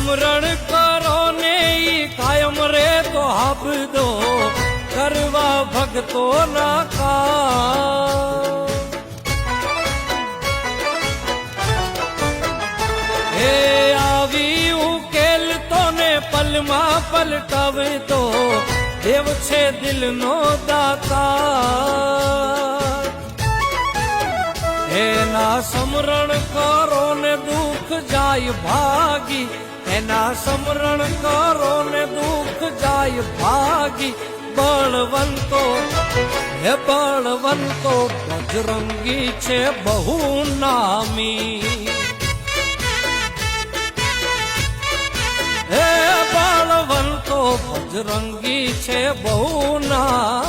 સમરણ કરો ને ઈ કાયમ રે તો હાબદો કરવા ભક્તો ના કામ હે આવી ઉકેલ તો ને પલમાં પલટાવતો દેવ છે દિલનો દાતા એના સમરણ કરો ને દુઃખ જાય ભાગી એના સમરણ કરો ને દુઃખ જાય ભાગી બળવંતો હે બળવંતો બજરંગી છે બહુ નામી હે બળવંતો બજરંગી છે બહુ નામી